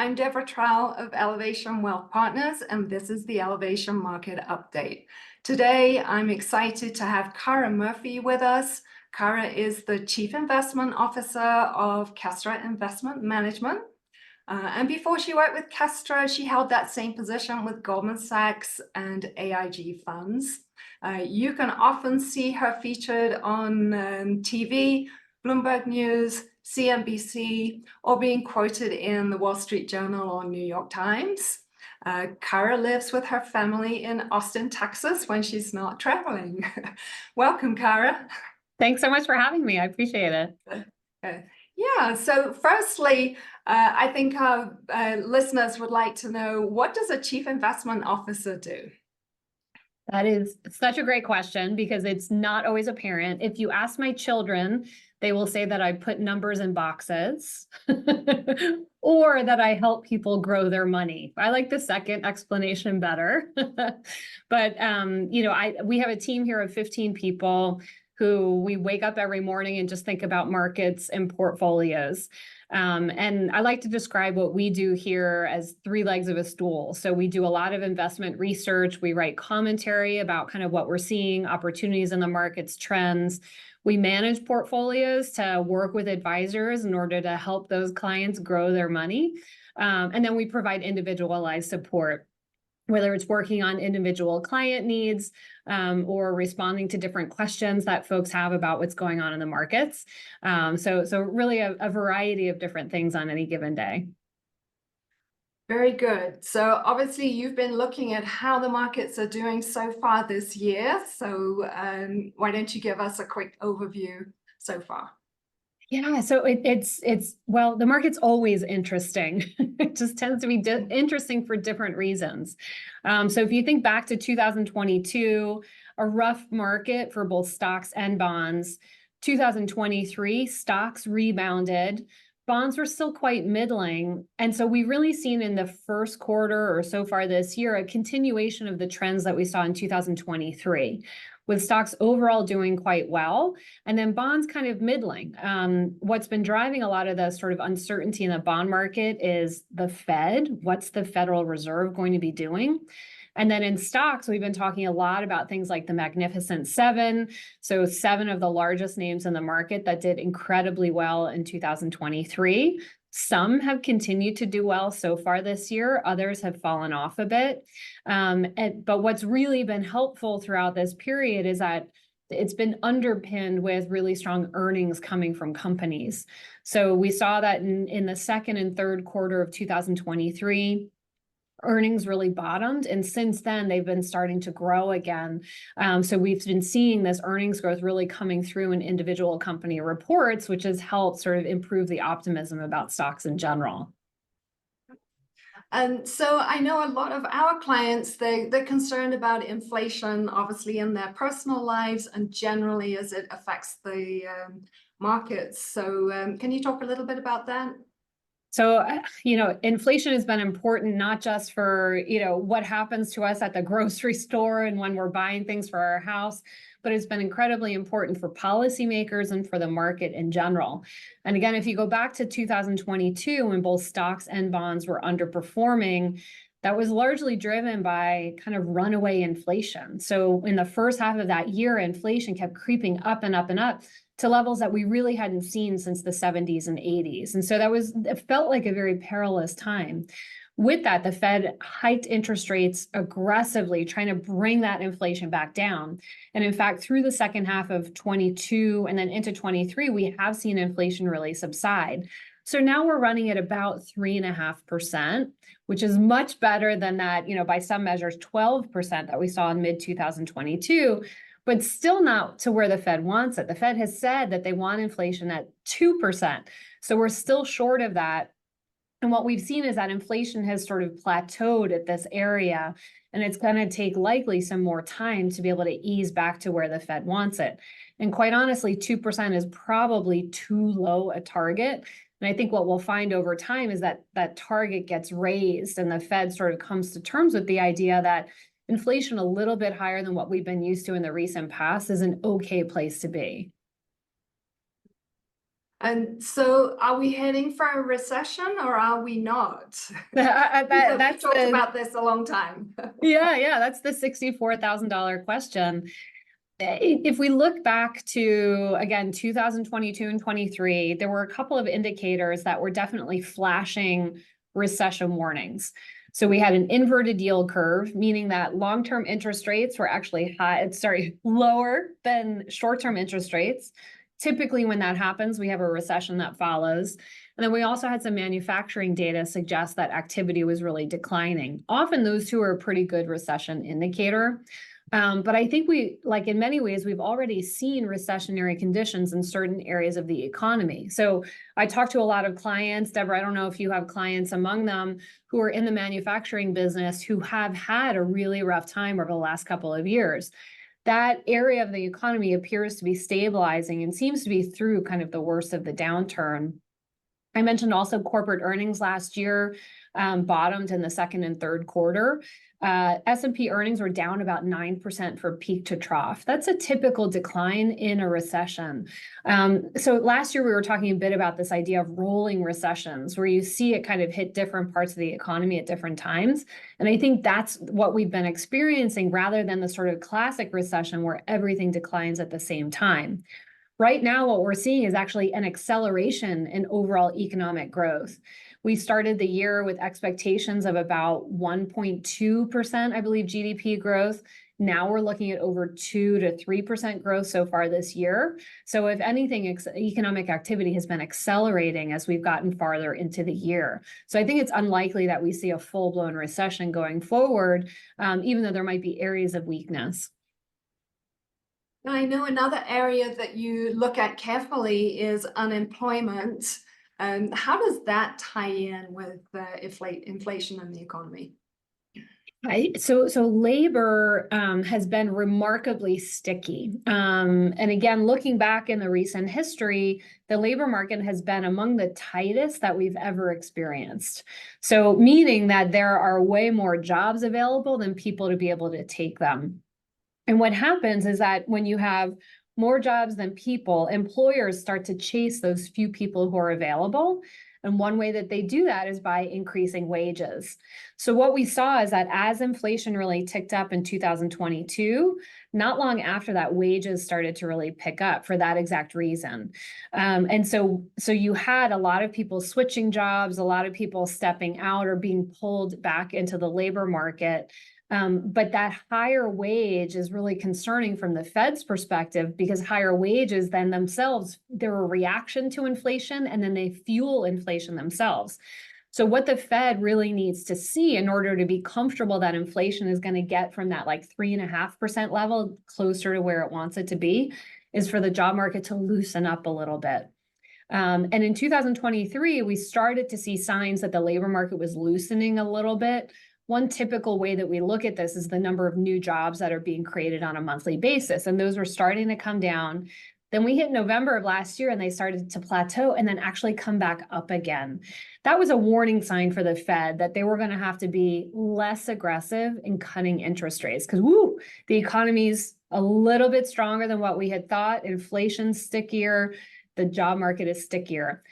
I'm Deborah Trowell of Elevation Wealth Partners, and this is the Elevation Market Update. Today, I'm excited to have Kara Murphy with us. Kara is the Chief Investment Officer of Kestra Investment Management. And before she worked with Kestra, she held that same position with Goldman Sachs and AIG funds. You can often see her featured on TV, Bloomberg News, CNBC, or being quoted in the Wall Street Journal or New York Times. Kara lives with her family in Austin, Texas when she's not traveling. Welcome, Kara. Thanks so much for having me. I appreciate it. Yeah, so firstly, I think our listeners would like to know, what does a chief investment officer do? That is such a great question because it's not always apparent. If you ask my children, they will say that I put numbers in boxes or that I help people grow their money. I like the second explanation better. But we have a team here of 15 people who we wake up every morning and just think about markets and portfolios. And I like to describe what we do here as three legs of a stool. So we do a lot of investment research. We write commentary about kind of what we're seeing, opportunities in the markets, trends. We manage portfolios to work with advisors in order to help those clients grow their money. And then we provide individualized support, whether it's working on individual client needs or responding to different questions that folks have about what's going on in the markets. So really a variety of different things on any given day. Very good. So obviously you've been looking at how the markets are doing so far this year. So why don't you give us a quick overview so far? Yeah, so well, the market's always interesting. It just tends to be interesting for different reasons. So if you think back to 2022, a rough market for both stocks and bonds. 2023, stocks rebounded. Bonds were still quite middling. And so we've really seen in the first quarter or so far this year, a continuation of the trends that we saw in 2023. With stocks overall doing quite well, and then bonds kind of middling. What's been driving a lot of the sort of uncertainty in the bond market is the Fed. What's the Federal Reserve going to be doing? And then in stocks, we've been talking a lot about things like the Magnificent Seven. So 7 of the largest names in the market that did incredibly well in 2023. Some have continued to do well so far this year. Others have fallen off a bit. But what's really been helpful throughout this period is that it's been underpinned with really strong earnings coming from companies. So we saw that in the second and third quarter of 2023, earnings really bottomed, and since then they've been starting to grow again. So we've been seeing this earnings growth really coming through in individual company reports, which has helped sort of improve the optimism about stocks in general. And so I know a lot of our clients, they're concerned about inflation, obviously in their personal lives and generally as it affects the markets. So can you talk a little bit about that? So, inflation has been important, not just for, what happens to us at the grocery store and when we're buying things for our house, but it's been incredibly important for policymakers and for the market in general. And again, if you go back to 2022, when both stocks and bonds were underperforming, that was largely driven by kind of runaway inflation. So in the first half of that year, inflation kept creeping up and up and up to levels that we really hadn't seen since the 70s and 80s. And so it felt like a very perilous time. With that, the Fed hiked interest rates aggressively, trying to bring that inflation back down. And in fact, through the second half of 22 and then into 23, we have seen inflation really subside. So now we're running at about 3.5%, which is much better than that, by some measures, 12% that we saw in mid-2022, but still not to where the Fed wants it. The Fed has said that they want inflation at 2%. So we're still short of that. And what we've seen is that inflation has sort of plateaued at this area, and it's going to take likely some more time to be able to ease back to where the Fed wants it. And quite honestly, 2% is probably too low a target. And I think what we'll find over time is that that target gets raised and the Fed sort of comes to terms with the idea that inflation a little bit higher than what we've been used to in the recent past is an okay place to be. And so are we heading for a recession or are we not? We've That's talked the about this a long time. yeah, that's the $64,000 question. If we look back to, again, 2022 and 23, there were a couple of indicators that were definitely flashing recession warnings. So we had an inverted yield curve, meaning that long-term interest rates were actually lower than short-term interest rates. Typically, when that happens, we have a recession that follows. And then we also had some manufacturing data suggest that activity was really declining. Often those two are a pretty good recession indicator. But I think like in many ways, we've already seen recessionary conditions in certain areas of the economy. So I talk to a lot of clients, Deborah, I don't know if you have clients among them who are in the manufacturing business who have had a really rough time over the last couple of years. That area of the economy appears to be stabilizing and seems to be through kind of the worst of the downturn. I mentioned also corporate earnings last year bottomed in the second and third quarter. S&P earnings were down about 9% for peak to trough. That's a typical decline in a recession. So last year we were talking a bit about this idea of rolling recessions, where you see it kind of hit different parts of the economy at different times. And I think that's what we've been experiencing rather than the sort of classic recession where everything declines at the same time. Right now, what we're seeing is actually an acceleration in overall economic growth. We started the year with expectations of about 1.2%, I believe, GDP growth. Now we're looking at over 2 to 3% growth so far this year. So if anything, economic activity has been accelerating as we've gotten farther into the year. So I think it's unlikely that we see a full-blown recession going forward, even though there might be areas of weakness. Now, I know another area that you look at carefully is unemployment. And how does that tie in with inflation in the economy? So labor has been remarkably sticky. And again, looking back in the recent history, the labor market has been among the tightest that we've ever experienced. So meaning that there are way more jobs available than people to be able to take them. And what happens is that when you have more jobs than people, employers start to chase those few people who are available. And one way that they do that is by increasing wages. So what we saw is that as inflation really ticked up in 2022, not long after that, wages started to really pick up for that exact reason. And so you had a lot of people switching jobs, a lot of people stepping out or being pulled back into the labor market. But that higher wage is really concerning from the Fed's perspective because higher wages then themselves, they're a reaction to inflation and then they fuel inflation themselves. So what the Fed really needs to see in order to be comfortable that inflation is going to get from that like 3.5% level closer to where it wants it to be is for the job market to loosen up a little bit. And in 2023, we started to see signs that the labor market was loosening a little bit. One typical way that we look at this is the number of new jobs that are being created on a monthly basis, and those were starting to come down. Then we hit November of last year and they started to plateau and then actually come back up again. That was a warning sign for the Fed that they were going to have to be less aggressive in cutting interest rates because, the economy's a little bit stronger than what we had thought. Inflation's stickier, the job market is stickier.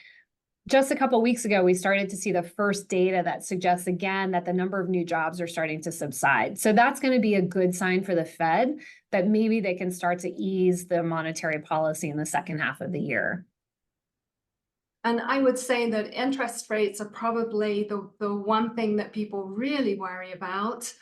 Just a couple of weeks ago, we started to see the first data that suggests again that the number of new jobs are starting to subside. So that's going to be a good sign for the Fed that maybe they can start to ease the monetary policy in the second half of the year. And I would say that interest rates are probably the one thing that people really worry about.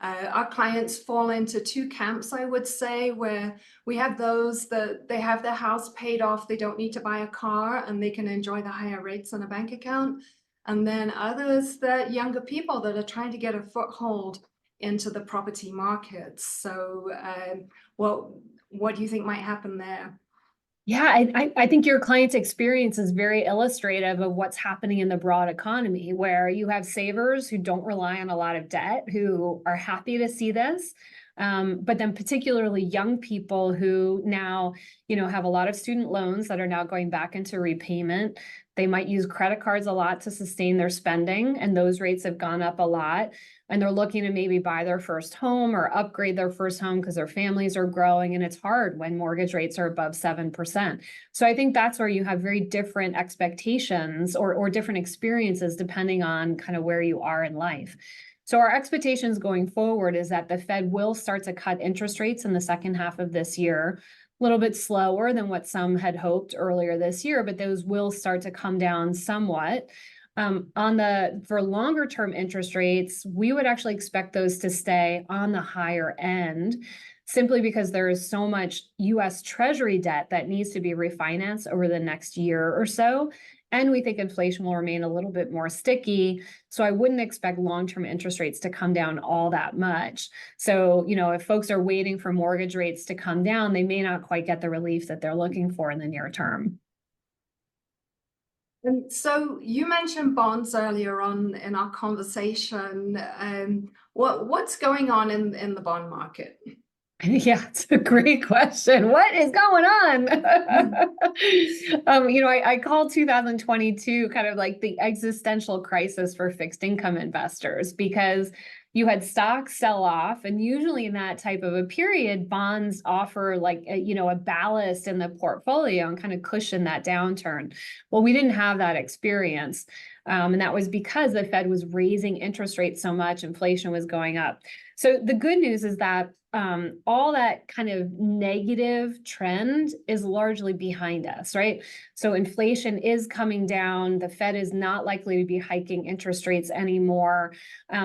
Our clients fall into two camps, I would say, where we have those that they have their house paid off, they don't need to buy a car, and they can enjoy the higher rates on a bank account. And then others, that younger people that are trying to get a foothold into the property markets. So what do you think might happen there? Yeah, I think your client's experience is very illustrative of what's happening in the broad economy, where you have savers who don't rely on a lot of debt, who are happy to see this. But then particularly young people who now, have a lot of student loans that are now going back into repayment. They might use credit cards a lot to sustain their spending, and those rates have gone up a lot. And they're looking to maybe buy their first home or upgrade their first home because their families are growing, and it's hard when mortgage rates are above 7%. So I think that's where you have very different expectations or different experiences depending on kind of where you are in life. So our expectations going forward is that the Fed will start to cut interest rates in the second half of this year, a little bit slower than what some had hoped earlier this year, but those will start to come down somewhat. For longer term interest rates, we would actually expect those to stay on the higher end, simply because there is so much US Treasury debt that needs to be refinanced over the next year or so. And we think inflation will remain a little bit more sticky. So I wouldn't expect long-term interest rates to come down all that much. So, if folks are waiting for mortgage rates to come down, they may not quite get the relief that they're looking for in the near term. And so you mentioned bonds earlier on in our conversation. What's going on in the bond market? Yeah, it's a great question. What is going on? I call 2022 kind of like the existential crisis for fixed income investors, because you had stocks sell off, and usually in that type of a period, bonds offer like a ballast in the portfolio and kind of cushion that downturn. Well, we didn't have that experience. And that was because the Fed was raising interest rates so much, inflation was going up. So the good news is that all that kind of negative trend is largely behind us, right? So inflation is coming down. The Fed is not likely to be hiking interest rates anymore.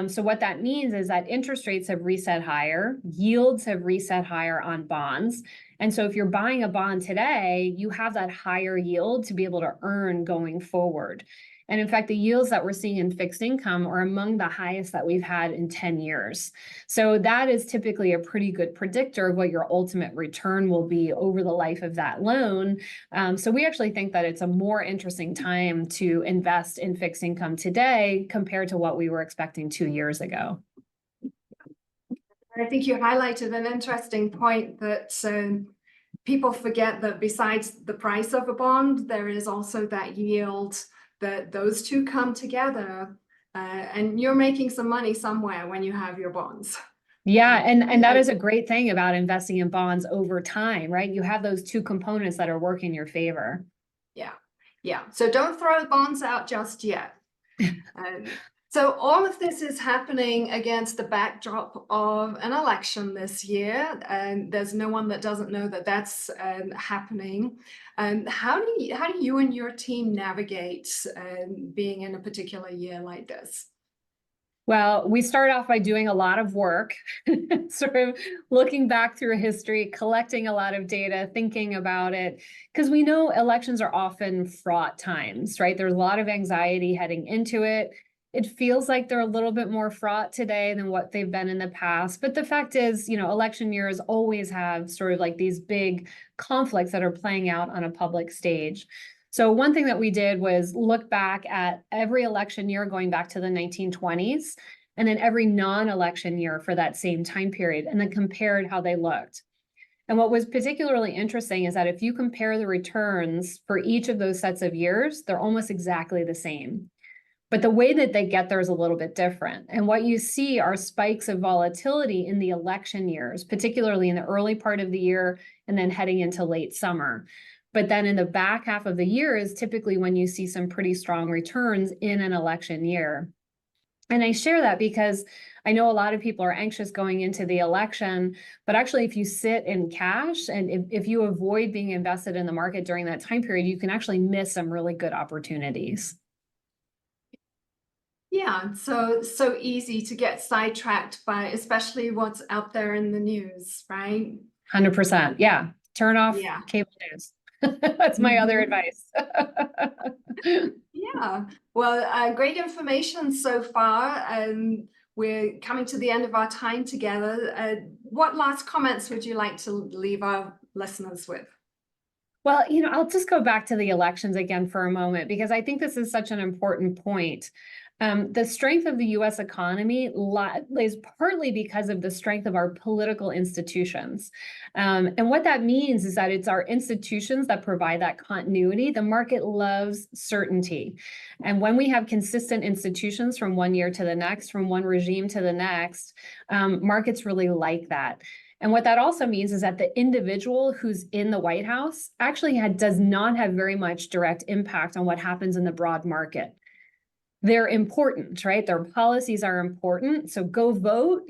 So what that means is that interest rates have reset higher, yields have reset higher on bonds. And so if you're buying a bond today, you have that higher yield to be able to earn going forward. And in fact, the yields that we're seeing in fixed income are among the highest that we've had in 10 years. So that is typically a pretty good predictor of what your ultimate return will be over the life of that loan. So we actually think that it's a more interesting time to invest in fixed income today compared to what we were expecting 2 years ago. I think you highlighted an interesting point that people forget that besides the price of a bond, there is also that yield, that those two come together, and you're making some money somewhere when you have your bonds. Yeah, and that is a great thing about investing in bonds over time, right? You have those two components that are working in your favor. Yeah. So don't throw the bonds out just yet. So all of this is happening against the backdrop of an election this year, and there's no one that doesn't know that that's happening. How do you and your team navigate being in a particular year like this? Well, we start off by doing a lot of work, sort of looking back through history, collecting a lot of data, thinking about it, because we know elections are often fraught times, right? There's a lot of anxiety heading into it. It feels like they're a little bit more fraught today than what they've been in the past. But the fact is, election years always have sort of like these big conflicts that are playing out on a public stage. So one thing that we did was look back at every election year going back to the 1920s, and then every non-election year for that same time period, and then compared how they looked. And what was particularly interesting is that if you compare the returns for each of those sets of years, they're almost exactly the same. But the way that they get there is a little bit different. And what you see are spikes of volatility in the election years, particularly in the early part of the year and then heading into late summer. But then in the back half of the year is typically when you see some pretty strong returns in an election year. And I share that because I know a lot of people are anxious going into the election, but actually if you sit in cash and if you avoid being invested in the market during that time period, you can actually miss some really good opportunities. Yeah, so easy to get sidetracked by especially what's out there in the news, right? 100%. Yeah. Turn off cable news. That's my other advice. Yeah. Well, great information so far. We're coming to the end of our time together. What last comments would you like to leave our listeners with? Well, I'll just go back to the elections again for a moment, because I think this is such an important point. The strength of the US economy lays partly because of the strength of our political institutions. And what that means is that it's our institutions that provide that continuity. The market loves certainty. And when we have consistent institutions from one year to the next, from one regime to the next, markets really like that. And what that also means is that the individual who's in the White House actually does not have very much direct impact on what happens in the broad market. They're important, right? Their policies are important. So go vote,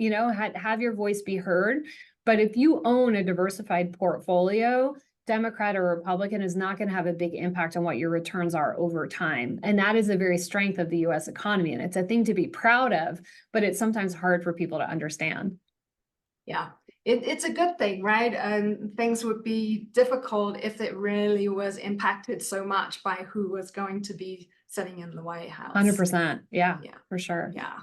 have your voice be heard. But if you own a diversified portfolio, Democrat or Republican is not going to have a big impact on what your returns are over time. And that is the very strength of the US economy. And it's a thing to be proud of, but it's sometimes hard for people to understand. Yeah, it's a good thing, right? And things would be difficult if it really was impacted so much by who was going to be sitting in the White House. 100%. Yeah, Yeah, for sure. yeah.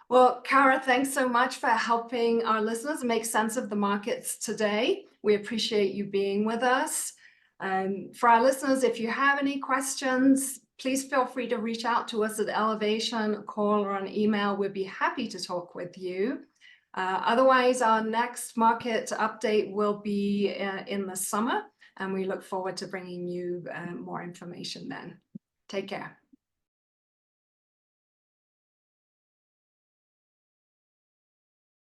Well, Kara, thanks so much for helping our listeners make sense of the markets today. We appreciate you being with us. For our listeners, if you have any questions, please feel free to reach out to us at Elevation, call, or on email. We'd be happy to talk with you. Otherwise, our next market update will be in the summer, and we look forward to bringing you more information then. Take care.